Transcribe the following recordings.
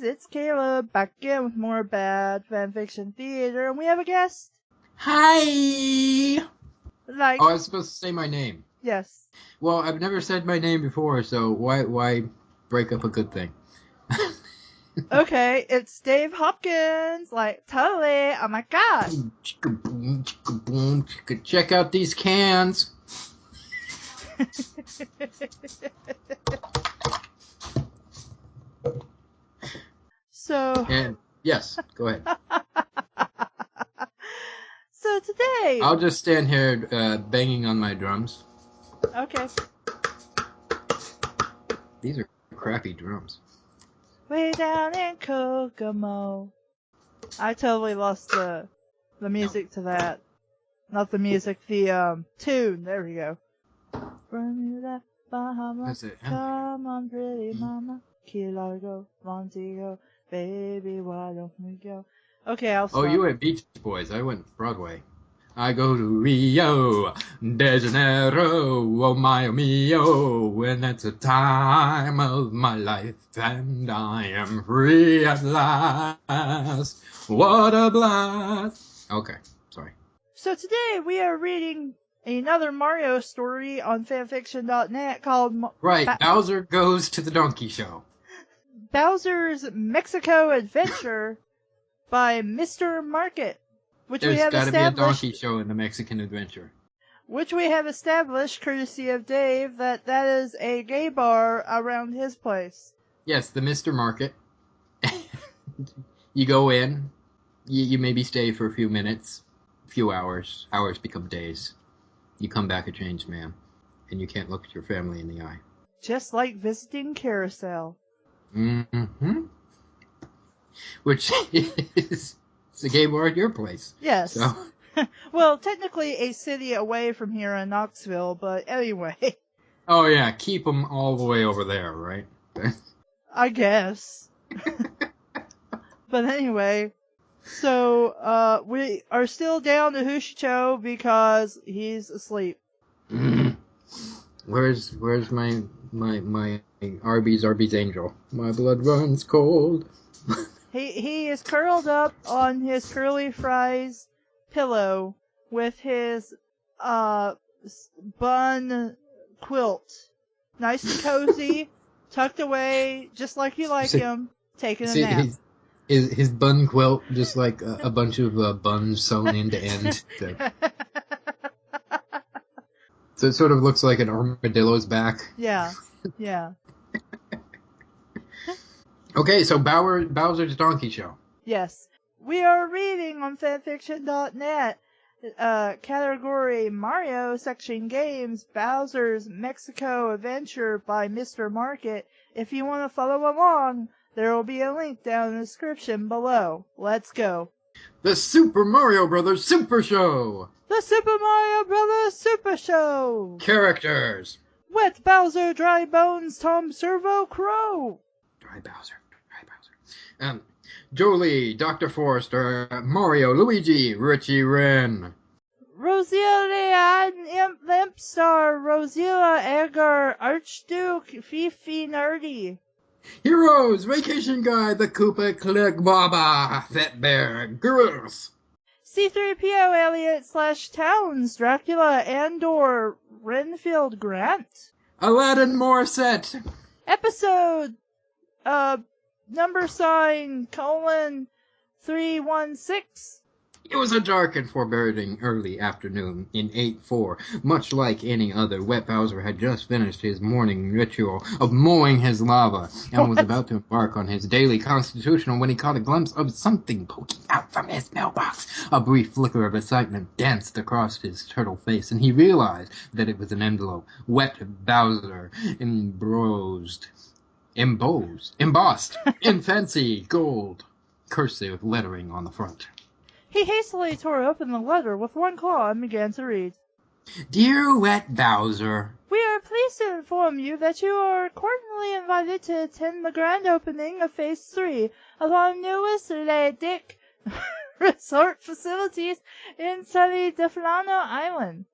it's Caleb back again with more bad fanfiction theater, and we have a guest. Hi! Like, Oh, I was supposed to say my name. yes. Well, I've never said my name before, so why break up a good thing? Okay, it's Dave Hopkins. Like, totally. Oh my gosh. Check out these cans. So. And yes, go ahead. So today. I'll just stand here banging on my drums. Okay. These are crappy drums. Way down in Kokomo. I totally lost the music to that. Not the music, the tune. There we go. Bermuda, Bahamas, come on, pretty mama. Key Largo, Montego, baby, why don't we go? Okay, I'll stop. Oh, you went Beach Boys. I went Broadway. I go to Rio de Janeiro, oh my, oh mio, when it's the time of my life, and I am free at last. What a blast! Okay, sorry. So today we are reading another Mario story on fanfiction.net called Bowser Goes to the Donkey Show. Bowser's Mexico Adventure by Mr. Market. There's gotta be a donkey show in the Mexican Adventure. Which we have established, courtesy of Dave, that is a gay bar around his place. Yes, the Mr. Market. You go in, you maybe stay for a few minutes, a few hours. Hours become days. You come back a changed man, and you can't look at your family in the eye. Just like visiting Carousel. Mm-hmm. Which is... It's a gay bar at your place. Yes. So. Well, technically a city away from here in Knoxville, but anyway. Oh, yeah. Keep them all the way over there, right? I guess. But anyway. So, we are still down to Hushicho because he's asleep. Where's my Arby's Angel? My blood runs cold. He is curled up on his curly fries pillow with his bun quilt. Nice and cozy, tucked away, just like you like him, taking a nap. His bun quilt just like a bunch of buns sewn end to end. So it sort of looks like an armadillo's back. Yeah, yeah. Okay, so Bowser's Donkey Show. Yes. We are reading on fanfiction.net, category Mario, section games, Bowser's Mexico Adventure by Mr. Market. If you want to follow along, there will be a link down in the description below. Let's go. The Super Mario Brothers Super Show. The Super Mario Brothers Super Show. Characters. Wet Bowser, Dry Bones, Tom Servo, Crow. Dry Bowser. Jolie, Dr. Forrester, Mario, Luigi, Richie Wren. Roselia, Limp Star, Rosilla, Edgar, Archduke, Fifi, Nerdy. Heroes, Vacation Guy, the Koopa, Click, Baba, Fat Bear, Gorillas. C-3PO, Elliot / Towns, Dracula, Andor, Renfield, Grant. Aladdin Morissette. Episode, $316. It was a dark and foreboding early afternoon in 8-4. Much like any other, Wet Bowser had just finished his morning ritual of mowing his lava and was about to embark on his daily constitutional when he caught a glimpse of something poking out from his mailbox. A brief flicker of excitement danced across his turtle face, and he realized that it was an envelope. Wet Bowser embossed in fancy gold cursive lettering on the front. He hastily tore open the letter with one claw and began to read. Dear Wet Bowser, we are pleased to inform you that you are cordially invited to attend the grand opening of Phase 3 of our newest Le Dick resort facilities in sunny Deflano Island.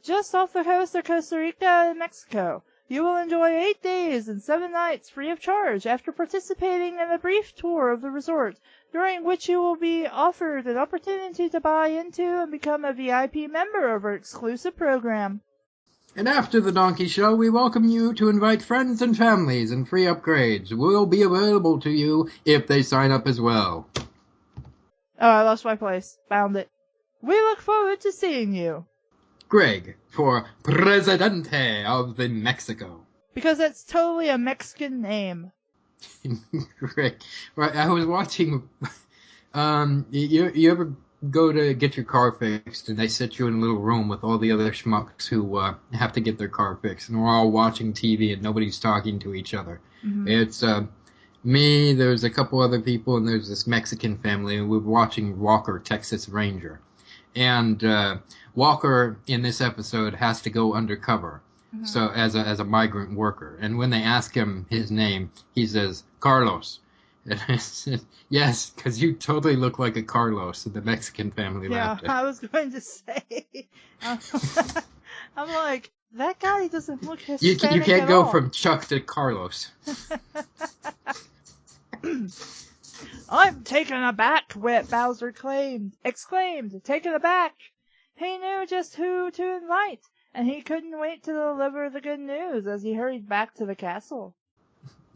Just off the coast of Costa Rica and Mexico. You will enjoy 8 days and 7 nights free of charge after participating in a brief tour of the resort, during which you will be offered an opportunity to buy into and become a VIP member of our exclusive program. And after the Donkey Show, we welcome you to invite friends and families, and free upgrades will be available to you if they sign up as well. Oh, I lost my place. Found it. We look forward to seeing you. Greg, for Presidente of the Mexico. Because that's totally a Mexican name. Greg, right, I was watching, you ever go to get your car fixed and they sit you in a little room with all the other schmucks who have to get their car fixed, and we're all watching TV and nobody's talking to each other. Mm-hmm. It's me, there's a couple other people, and there's this Mexican family, and we're watching Walker, Texas Ranger. And Walker in this episode has to go undercover, so as a migrant worker. And when they ask him his name, he says Carlos. And I said, yes, because you totally look like a Carlos. And the Mexican family laughed. Yeah, I was going to say. I'm like, that guy doesn't look Hispanic You can't at go all. from Chuck to Carlos. I'm taken aback, Wet Bowser exclaimed, taken aback. He knew just who to invite, and he couldn't wait to deliver the good news as he hurried back to the castle.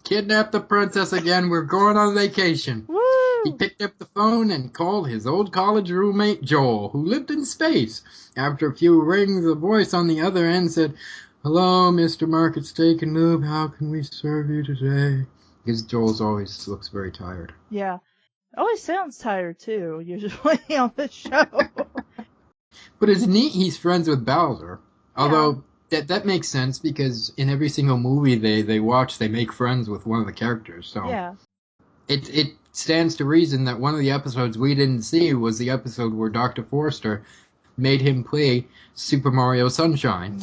Kidnap the princess again, we're going on vacation. Woo! He picked up the phone and called his old college roommate Joel, who lived in space. After a few rings, a voice on the other end said, "Hello, Mr. Market Steak and Lube, how can we serve you today?" Because Joel's always looks very tired. Yeah. Always sounds tired, too, usually on the show. But it's neat he's friends with Bowser. Although, that makes sense, because in every single movie they watch, they make friends with one of the characters. So yeah. It stands to reason that one of the episodes we didn't see was the episode where Dr. Forrester made him play Super Mario Sunshine.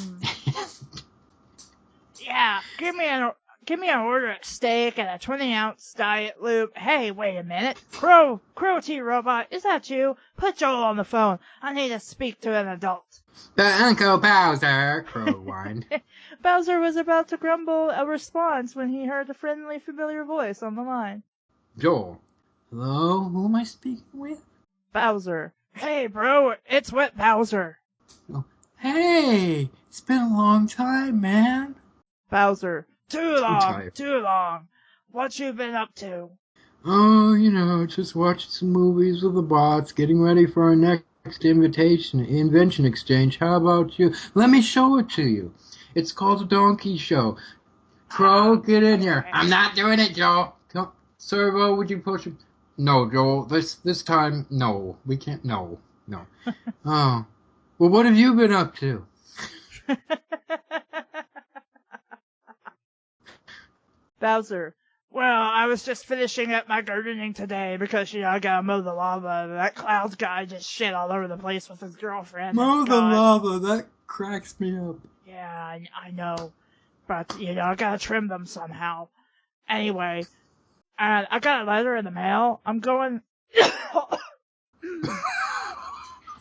Yeah, give me an order of steak and a 20-ounce diet loop. Hey, wait a minute. Crow T-Robot, is that you? Put Joel on the phone. I need to speak to an adult. But Uncle Bowser, Crow whined. Bowser was about to grumble a response when he heard a friendly, familiar voice on the line. Joel. Hello, who am I speaking with? Bowser. Hey, bro, it's Wet Bowser. Oh, hey, it's been a long time, man. Bowser. Too long. What you been up to? Oh, just watching some movies with the bots, getting ready for our next invention exchange. How about you? Let me show it to you. It's called the Donkey Show. Crow, get in here. I'm not doing it, Joel. No, Servo, would you push him? No, Joel. This time, no. We can't. No. Oh. Well, what have you been up to? Bowser. Well, I was just finishing up my gardening today because, I gotta mow the lava. That Clouds guy just shit all over the place with his girlfriend. Mow the lava. That cracks me up. Yeah, I know. But, I gotta trim them somehow. Anyway, I got a letter in the mail. I'm going...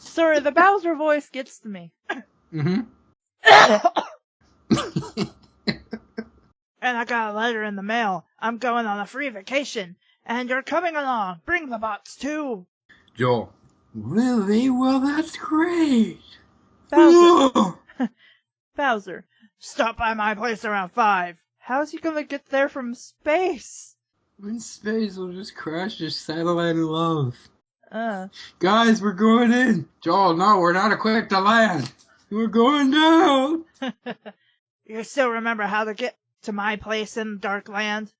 Sorry, the Bowser voice gets to me. Mm-hmm. And I got a letter in the mail. I'm going on a free vacation, and you're coming along. Bring the bots, too. Joel. Really? Well, that's great. Bowser. Bowser, stop by my place around 5. How's he gonna get there from space? In space, we'll just crash this satellite of love. Guys, we're going in. Joel, no, we're not equipped to land. We're going down. You still remember how to get to my place in Darkland?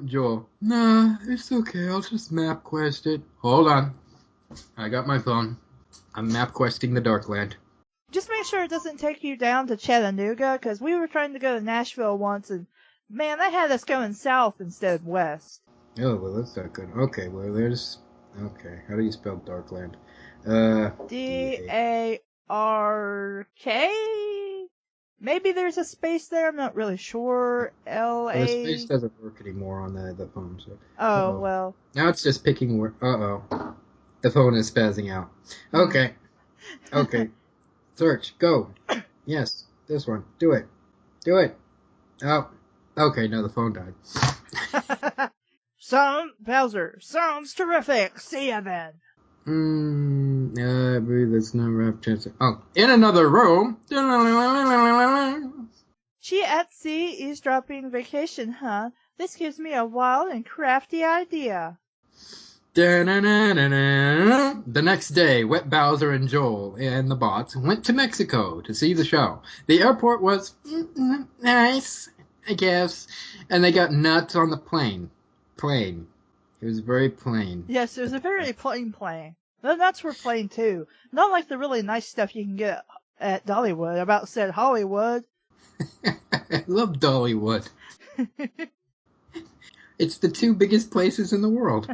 Joel, nah, it's okay. I'll just map quest it. Hold on. I got my phone. I'm map questing the Darkland. Just make sure it doesn't take you down to Chattanooga, because we were trying to go to Nashville once, and man, they had us going south instead of west. Oh, well, that's not good. Okay, well, there's... Okay, how do you spell Darkland? D-A-R-K? Maybe there's a space there, I'm not really sure. L-A... The space doesn't work anymore on the phone, so... Oh, well. Now it's just picking where... Uh-oh. The phone is spazzing out. Okay. Okay. Search. Go. Yes. This one. Do it. Do it. Oh, okay, no, the phone died. Bowser, sounds terrific. See ya then. I believe that's not rough chance. Oh, in another room. She at sea eavesdropping vacation, huh? This gives me a wild and crafty idea. The next day, Wet Bowser and Joel and the bots went to Mexico to see the show. The airport was nice, I guess, and they got nuts on the plane. It was very plain. Yes, it was a very plain plane. The nuts were plain too. Not like the really nice stuff you can get at Dollywood. About said Hollywood. I love Dollywood. It's the two biggest places in the world.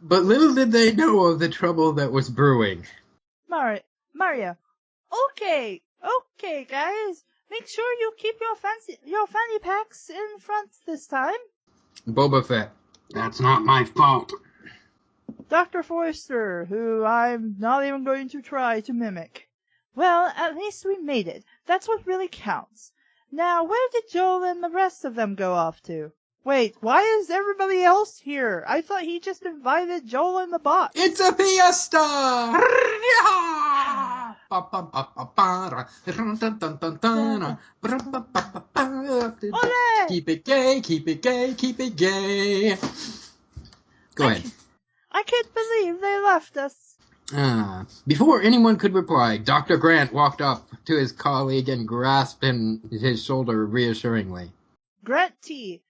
But little did they know of the trouble that was brewing. Mario. Okay, guys. Make sure you keep your fanny packs in front this time. Boba Fett. That's not my fault. Dr. Forrester, who I'm not even going to try to mimic. Well, at least we made it. That's what really counts. Now, where did Joel and the rest of them go off to? Wait, why is everybody else here? I thought he just invited Joel and the bot. It's a fiesta! Ole! Keep it gay, keep it gay, keep it gay. Go ahead. I can't believe they left us. Before anyone could reply, Dr. Grant walked up to his colleague and grasped his shoulder reassuringly. Grant T.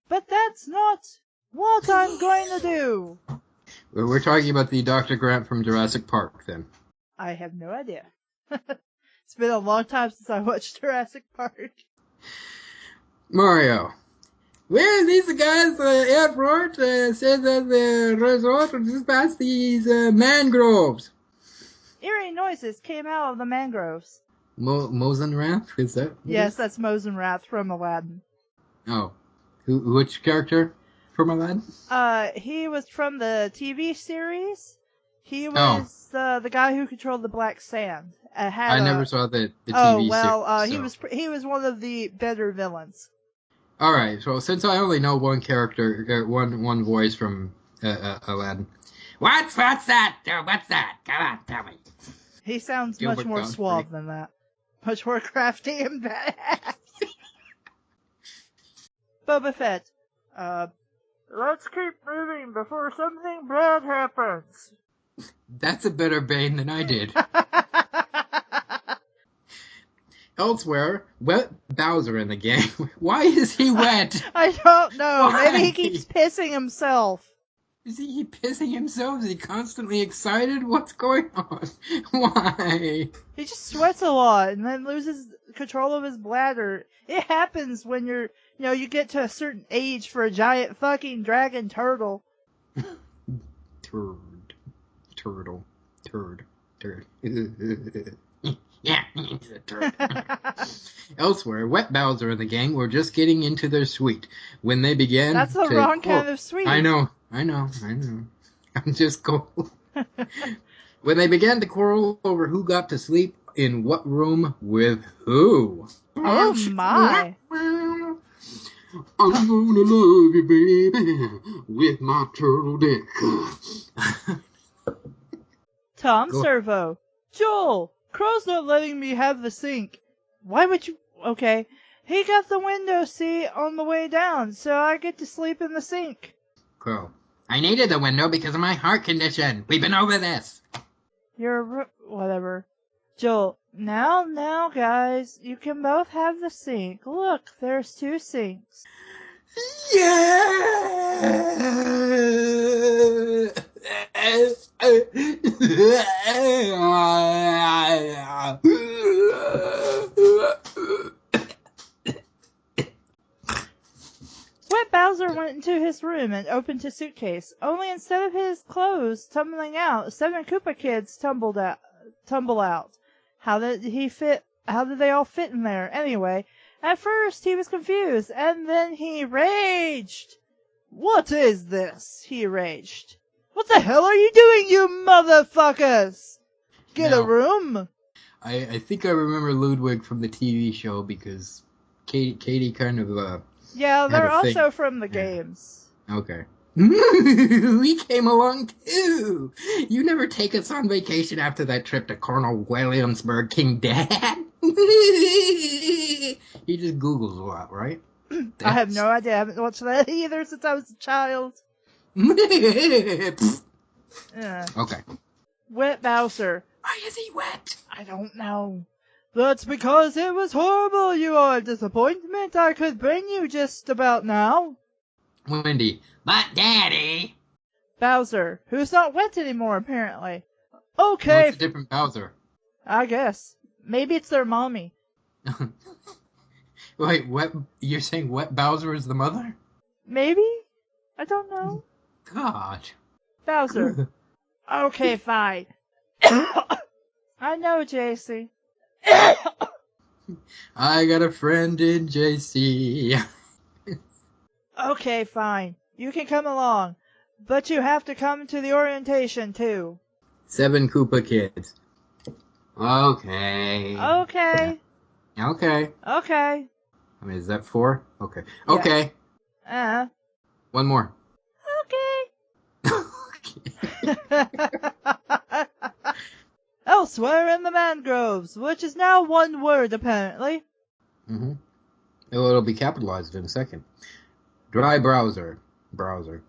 But that's not what I'm going to do. We're talking about the Dr. Grant from Jurassic Park, then. I have no idea. It's been a long time since I watched Jurassic Park. Mario. Well, these guys airport said that the resort was just past these mangroves. Eerie noises came out of the mangroves. Mosenrath? Is that? Yes, that's Mosenrath from Aladdin. Oh. Which character from Aladdin? He was from the TV series. He was the guy who controlled the black sand. I never saw the TV series. Oh, well, he was one of the better villains. Alright, so since I only know one character, one voice from Aladdin. What's that? What's that? Come on, tell me. He sounds Gilbert much more Gottfried. suave than that. Much more crafty and badass. Boba Fett. Let's keep moving before something bad happens. That's a better Bane than I did. Elsewhere, Wet Bowser in the gang. Why is he wet? I don't know. Why? Maybe he keeps pissing himself. Is he pissing himself? Is he constantly excited? What's going on? Why? He just sweats a lot and then loses control of his bladder. It happens when you get to a certain age for a giant fucking dragon turtle. Turtle. Yeah, turd. Elsewhere, Wet Bowser and the gang were just getting into their suite when they began That's the wrong kind of suite. I know. I'm just cold. When they began to quarrel over who got to sleep in what room with who. Oh my. I'm gonna love you, baby, with my turtle dick. Tom Servo. Joel, Crow's not letting me have the sink. Why would you... Okay. He got the window seat on the way down, so I get to sleep in the sink. Crow. I needed the window because of my heart condition. We've been over this. Whatever. Joel, now, guys, you can both have the sink. Look, there's 2 sinks. Yeah! Wet Bowser went into his room and opened his suitcase. Only instead of his clothes tumbling out, 7 Koopa kids tumble out. How did they all fit in there, anyway? At first, he was confused, and then he raged. What is this? He raged. What the hell are you doing, you motherfuckers? Get a room. I think I remember Ludwig from the TV show because Katie kind of Yeah, had they're a thing. also from the Yeah. games. Okay. We came along too. You never take us on vacation after that trip to Colonel Williamsburg, King Dad. He just Googles a lot, right? I have no idea. I haven't watched that either since I was a child. Yeah. Okay. Wet Bowser. Why is he wet? I don't know. That's because it was horrible. You are a disappointment. I could bring you just about now. Wendy. But Daddy. Bowser, who's not wet anymore, apparently. No, Okay, it's a different Bowser. I guess. Maybe it's their mommy. Wait, you're saying Wet Bowser is the mother? Maybe? I don't know. God. Bowser. Okay, fine. I know, JC. I got a friend in JC. Okay, fine. You can come along. But you have to come to the orientation, too. 7 Koopa kids. Okay. Okay. Okay. Okay. I mean, is that 4? Okay. Yeah. Okay. One more. Okay. Elsewhere in the mangroves, which is now one word, apparently. Mm-hmm. It'll be capitalized in a second. Dry Bowser. Bowser.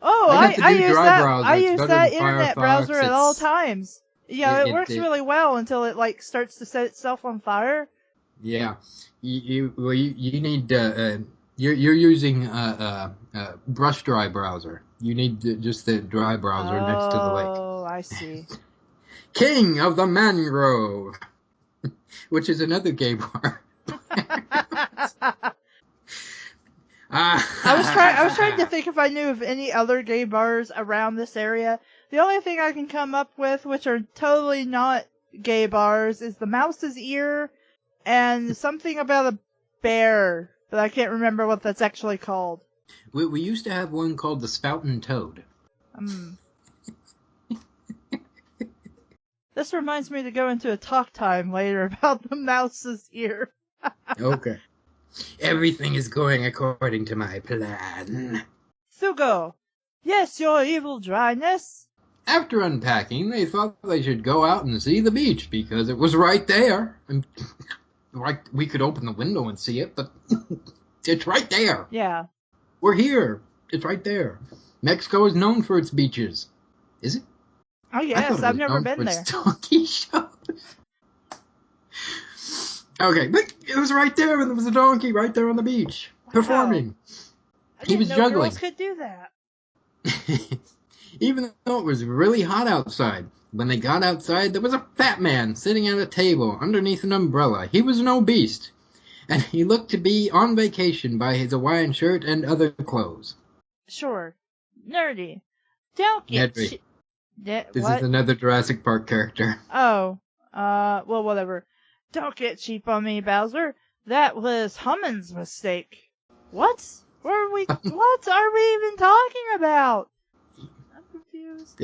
Oh, I use that. browser. I It's use better that than internet Firefox. browser at all It's- times. Yeah, it works it- really well until it like starts to set itself on fire. Yeah. You need you're using brush dry browser. You need just the dry browser next to the lake. Oh, I see. King of the Mangrove, which is another gay bar. I was trying to think if I knew of any other gay bars around this area. The only thing I can come up with, which are totally not gay bars, is the Mouse's Ear and something about a bear, but I can't remember what that's actually called. We used to have one called the Spoutin' Toad. This reminds me to go into a talk time later about the Mouse's Ear. Okay. Everything is going according to my plan. Thugo. Yes, your evil dryness. After unpacking, they thought they should go out and see the beach because it was right there. And like we could open the window and see it, but it's right there. Yeah. We're here. It's right there. Mexico is known for its beaches. Is it? Oh yes, I've never been there. Donkey shows. Okay, but it was right there, and there was a donkey right there on the beach performing. I He was didn't know juggling. girls could do that. Even though it was really hot outside, when they got outside, there was a fat man sitting at a table underneath an umbrella. He was no beast, and he looked to be on vacation by his Hawaiian shirt and other clothes. Sure. Nerdy. Don't get Nedry. This what? is another Jurassic Park character. Oh. Well, whatever. Don't get cheap on me, Bowser. That was Hammond's mistake. What? What are we even talking about? I'm confused.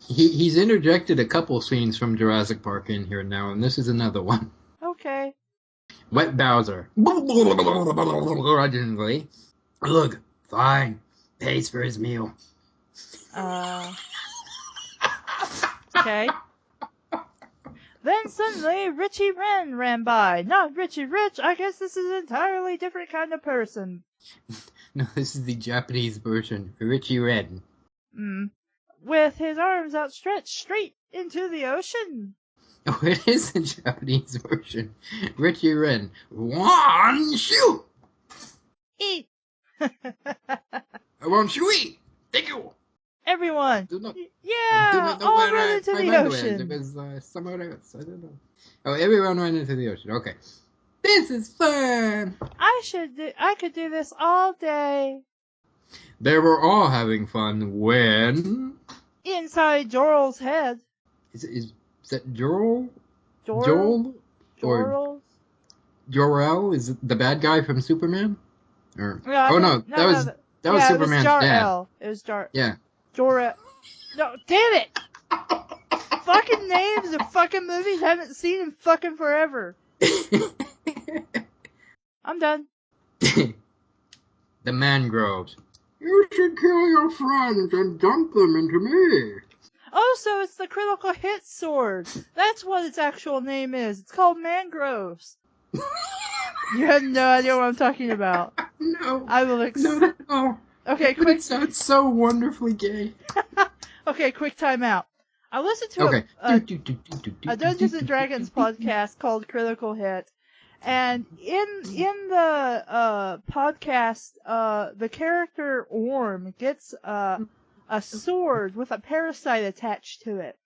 He's interjected a couple scenes from Jurassic Park in here now, and this is another one. Okay. Wet Bowser. Grudgingly. Look, fine. Pays for his meal. Okay. Then suddenly, Richie Wren ran by. Not Richie Rich, I guess this is an entirely different kind of person. No, this is the Japanese version. Richie Red. With his arms outstretched straight into the ocean. Oh, it is the Japanese version. Richie Red. One, shoot! Eat! I want you eat! Thank you! Everyone! Do not, Yeah! do not know All where run I into the remember ocean! It was somewhere else. I don't know. Oh, everyone ran into the ocean. Okay. This is fun! I could do this all day. They were all having fun when... Inside Joral's head. Is that Joel? Joel? Joel? Or Joral's? Jor-El? Is it the bad guy from Superman? Or Yeah, that was Superman's dad. It was Jar. Yeah. Jor-El. No, damn it! fucking names of fucking movies I haven't seen in fucking forever. I'm done. The mangroves. You should kill your friends and dump them into me. Oh, so it's the critical hit sword. That's what its actual name is. It's called mangroves. You have no idea what I'm talking about. No. I will No. Okay, But quick. it sounds so wonderfully gay. Okay, quick timeout. I listened to a Dungeons and Dragons podcast called Critical Hit, and in the podcast, the character Orm gets a sword with a parasite attached to it,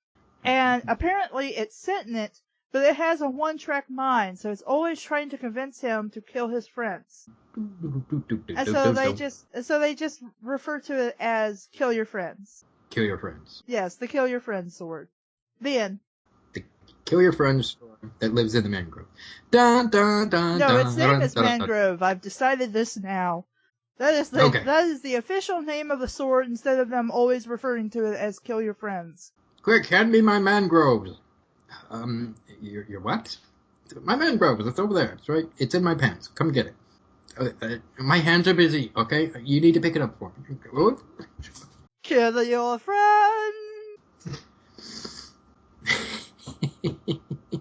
and apparently it's sentient, but it has a one-track mind, so it's always trying to convince him to kill his friends. And so they just refer to it as kill your friends. Kill your friends. Yes, the kill your friends sword. The end. The kill your friends sword that lives in the mangrove. Dun, dun, dun, No, dun, its name dun, is dun, dun. Mangrove. I've decided this now. That is the official name of the sword instead of them always referring to it as kill your friends. Quick, hand me my mangroves. Your what? My mangroves. It's over there. It's right. It's in my pants. Come get it. My hands are busy. Okay, you need to pick it up for me. Oh. Kill your friends.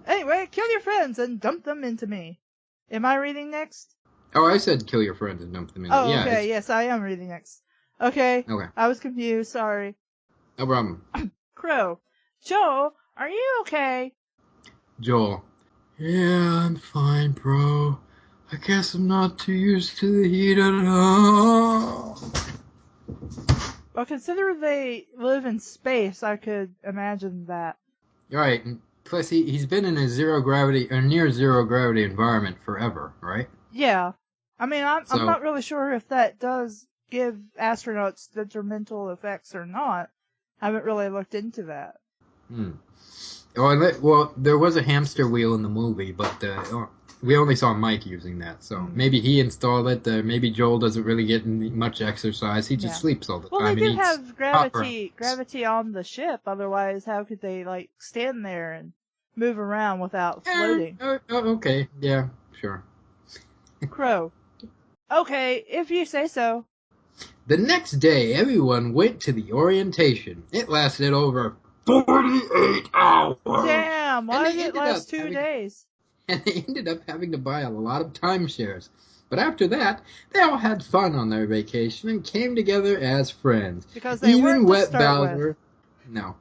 Anyway, kill your friends and dump them into me. Am I reading next? Oh, I said kill your friends and dump them in. Oh, yeah, okay. Yes, I am reading next. Okay. Okay. I was confused. Sorry. No problem. Crow. Joe, are you okay? Joel. Yeah, I'm fine, bro. I guess I'm not too used to the heat at all. Well, consider they live in space, I could imagine that. Right, and plus he's been in a zero gravity, or near zero gravity environment forever, right? Yeah. I mean, I'm not really sure if that does give astronauts detrimental effects or not. I haven't really looked into that. Well, there was a hamster wheel in the movie, but we only saw Mike using that, so maybe he installed it. Maybe Joel doesn't really get much exercise. He just sleeps all the time. Well, they do and have gravity on the ship. Otherwise, how could they stand there and move around without floating? Okay, yeah, sure. Crow. Okay, if you say so. The next day, everyone went to the orientation. It lasted over 48 hours. Damn, why did it last 2 days? And they ended up having to buy a lot of timeshares. But after that, they all had fun on their vacation and came together as friends. Because they weren't to start with. No.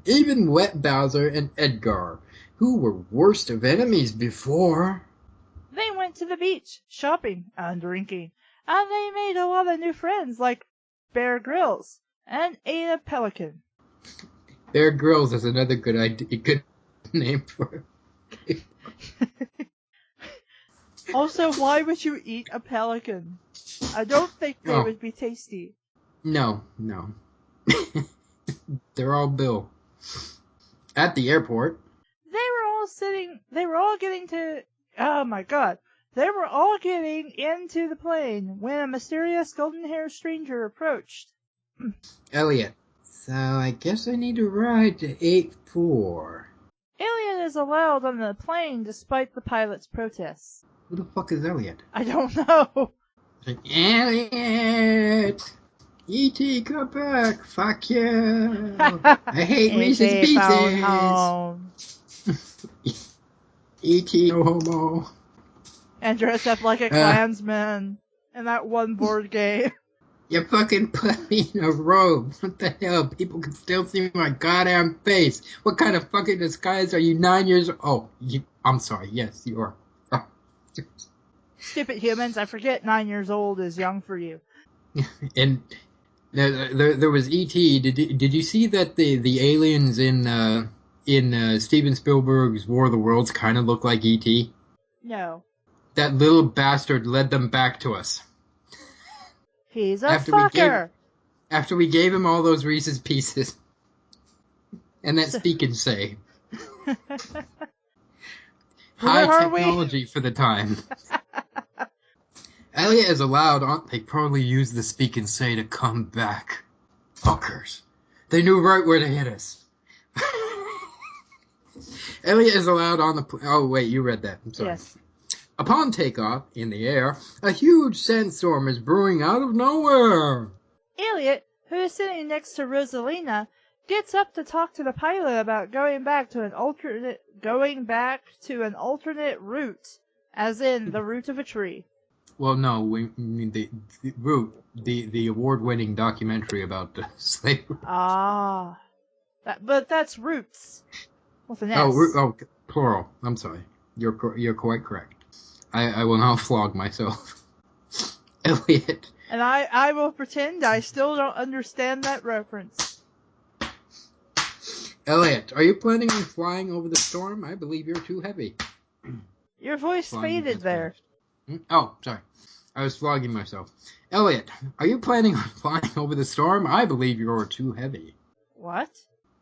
Even Wet Bowser and Edgar, who were worst of enemies before. They went to the beach, shopping and drinking, and they made a lot of new friends like Bear Grylls and ate a pelican. Bear Grylls is another good name for it. Also, why would you eat a pelican? I don't think they would be tasty. No. They're all Bill. At the airport. They were all getting into the plane when a mysterious golden-haired stranger approached. Elliot. So I guess I need to ride to 8-4. Elliot is allowed on the plane despite the pilot's protests. Who the fuck is Elliot? I don't know. Elliot! E.T., come back! Fuck you! I hate Reese's Pieces! E.T., no homo. And dress up like a Klansman in that one board game. You fucking put me in a robe. What the hell? People can still see my goddamn face. What kind of fucking disguise are you, 9 years old? Oh, I'm sorry. Yes, you are. Oh. Stupid humans. I forget 9 years old is young for you. And there was E.T. Did you see that the aliens in Steven Spielberg's War of the Worlds kind of look like E.T.? No. That little bastard led them back to us. He's a fucker. After we gave him all those Reese's Pieces. And that speak and say. High technology for the time. Elliot is allowed, they probably used the speak and say to come back. Fuckers. They knew right where to hit us. Elliot is allowed on the... Oh, wait, you read that. I'm sorry. Yes. Upon takeoff, in the air, a huge sandstorm is brewing out of nowhere. Elliot, who is sitting next to Rosalina, gets up to talk to the pilot about going back to an alternate route, as in the root of a tree. Well, no, we mean the root, the award-winning documentary about slavery. Ah, but that's roots with an S. Oh, plural. I'm sorry. You're quite correct. I will now flog myself. Elliot. And I will pretend I still don't understand that reference. Elliot, are you planning on flying over the storm? I believe you're too heavy. Your voice faded there. Oh, sorry. I was flogging myself. Elliot, are you planning on flying over the storm? I believe you're too heavy. What?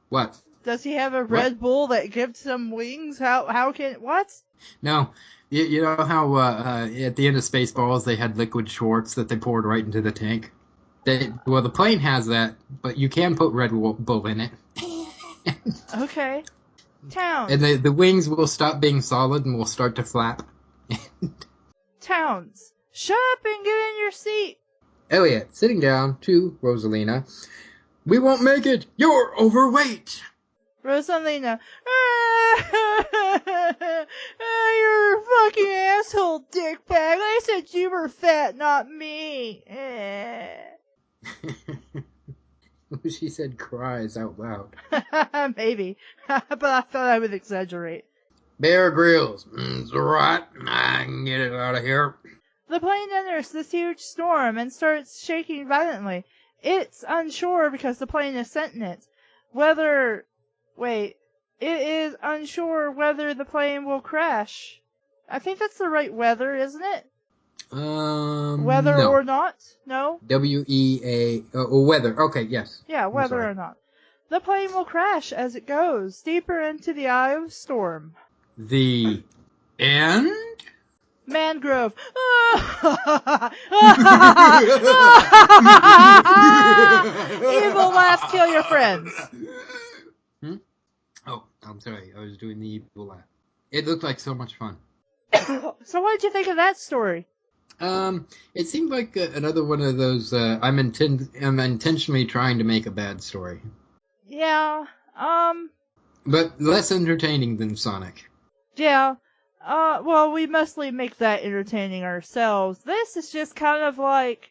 What? Does he have a Red Bull that gives him wings? How can... What? No. You know how at the end of Spaceballs they had liquid Schwartz that they poured right into the tank? Well, the plane has that, but you can put Red Bull in it. Okay. Towns. And the wings will stop being solid and will start to flap. Towns. Shut up and get in your seat. Elliot, sitting down to Rosalina. We won't make it. You're overweight. Rosalina. You're a fucking asshole, dickbag. I said you were fat, not me. She said cries out loud. Maybe. But I thought I would exaggerate. Bear Grylls. It's alright. I can get it out of here. The plane enters this huge storm and starts shaking violently. It's unsure because the plane is sentient. It is unsure whether the plane will crash. I think that's the right weather, isn't it? Whether no. or not? No? Weather. Okay, yes. Yeah, whether or not. The plane will crash as it goes deeper into the eye of the storm. The end? Mangrove. Evil laughs kill your friends. Oh, I'm sorry. I was doing the evil laugh. It looked like so much fun. So what did you think of that story? It seemed like another one of those, I'm intentionally trying to make a bad story. Yeah, But less entertaining than Sonic. Yeah. Well, we mostly make that entertaining ourselves. This is just kind of like,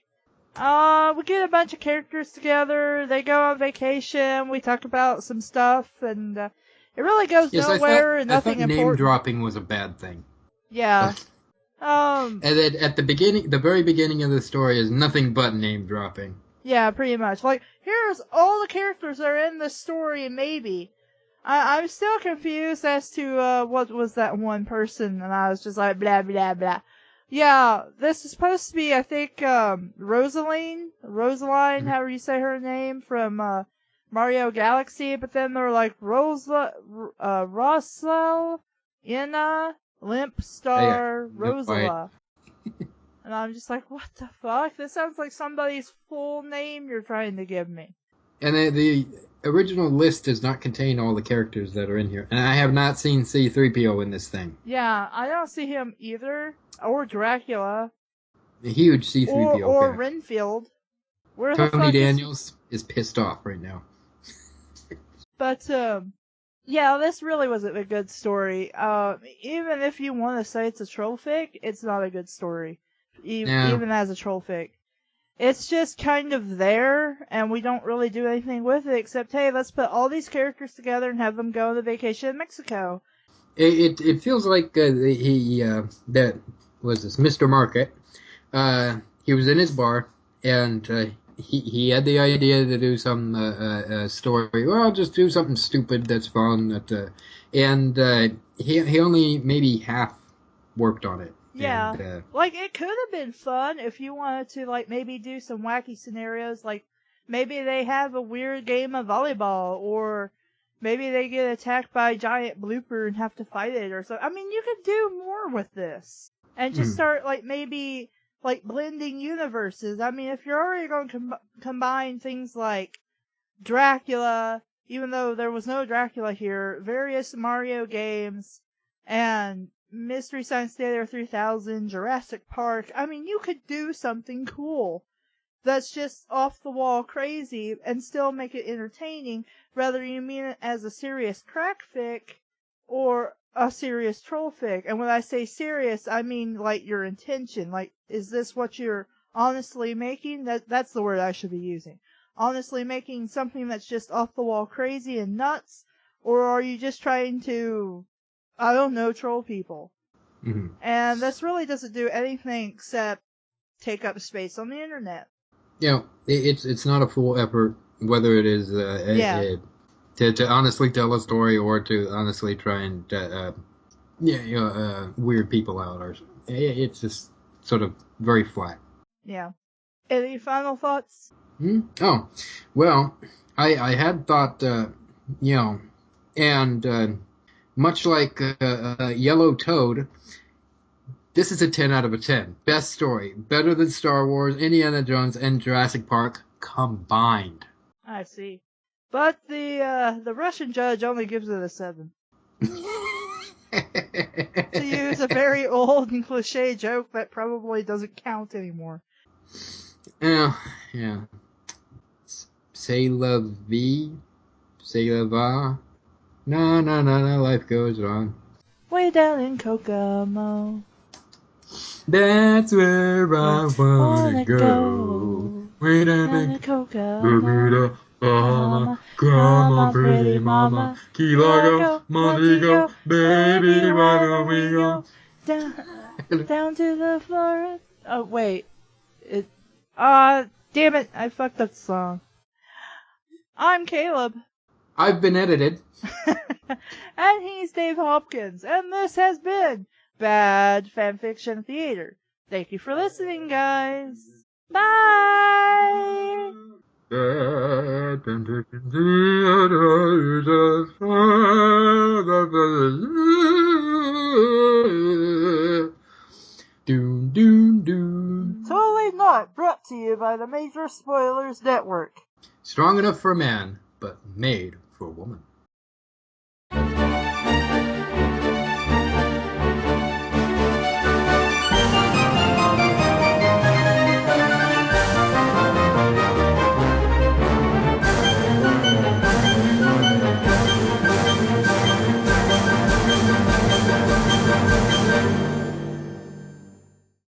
we get a bunch of characters together, they go on vacation, we talk about some stuff, and, it really goes nowhere and nothing important. Name dropping was a bad thing. Yeah. And then at the very beginning of the story is nothing but name dropping. Yeah, pretty much. Like, here's all the characters that are in the story, maybe. I'm still confused as to, what was that one person, and I was just like, blah, blah, blah. Yeah, this is supposed to be, I think, Rosaline, however you say her name, from, Mario Galaxy, but then they're like, Rosal, Inna, Limp Star, Rosala. And I'm just like, what the fuck? This sounds like somebody's full name you're trying to give me. And the original list does not contain all the characters that are in here. And I have not seen C-3PO in this thing. Yeah, I don't see him either. Or Dracula. A huge C-3PO Or character. Renfield. Where Tony the fuck Daniels is pissed off right now. But, yeah, this really wasn't a good story. Even if you want to say it's a troll fic, it's not a good story. Even as a troll fic. It's just kind of there, and we don't really do anything with it, except, hey, let's put all these characters together and have them go on a vacation in Mexico. It feels like that was this Mr. Market. He was in his bar, and he had the idea to do some story. Well, I'll just do something stupid that's fun. He only maybe half worked on it. Yeah, and, like, it could have been fun if you wanted to, like, maybe do some wacky scenarios, like, maybe they have a weird game of volleyball, or maybe they get attacked by a giant blooper and have to fight it, or something. I mean, you could do more with this, and just start, like, maybe, like, blending universes. I mean, if you're already going to combine things like Dracula, even though there was no Dracula here, various Mario games and Mystery Science Theater 3000, Jurassic Park. I mean, you could do something cool that's just off the wall crazy and still make it entertaining, whether you mean it as a serious crack fic or a serious troll fic. And when I say serious, I mean like your intention. Like, is this what you're honestly making? That's the word I should be using. Honestly making something that's just off the wall crazy and nuts, or are you just trying to, I don't know, troll people? Mm-hmm. And this really doesn't do anything except take up space on the internet. You know, it's not a full effort, whether it is to honestly tell a story or to honestly try and weird people out, or it's just sort of very flat. Yeah. Any final thoughts? Oh, well, I had thought, and much like Yellow Toad, this is a 10 out of a 10. Best story. Better than Star Wars, Indiana Jones, and Jurassic Park combined. I see. But the Russian judge only gives it a 7. To use a very old and cliche joke that probably doesn't count anymore. Yeah. C'est la vie, c'est la va. No, life goes on. Way down in Kokomo. That's where I wanna go. Way down in Kokomo. Mama, come on, pretty mama. Key Largo, Montego, baby, why don't we go? Down to the forest. Oh, wait. Damn it, I fucked up the song. I'm Caleb. I've been edited. And he's Dave Hopkins. And this has been Bad Fanfiction Theater. Thank you for listening, guys. Bye! Bad Fanfiction Theater. Doom, doom, doom. Totally Not brought to you by the Major Spoilers Network. Strong enough for a man, but made for a woman.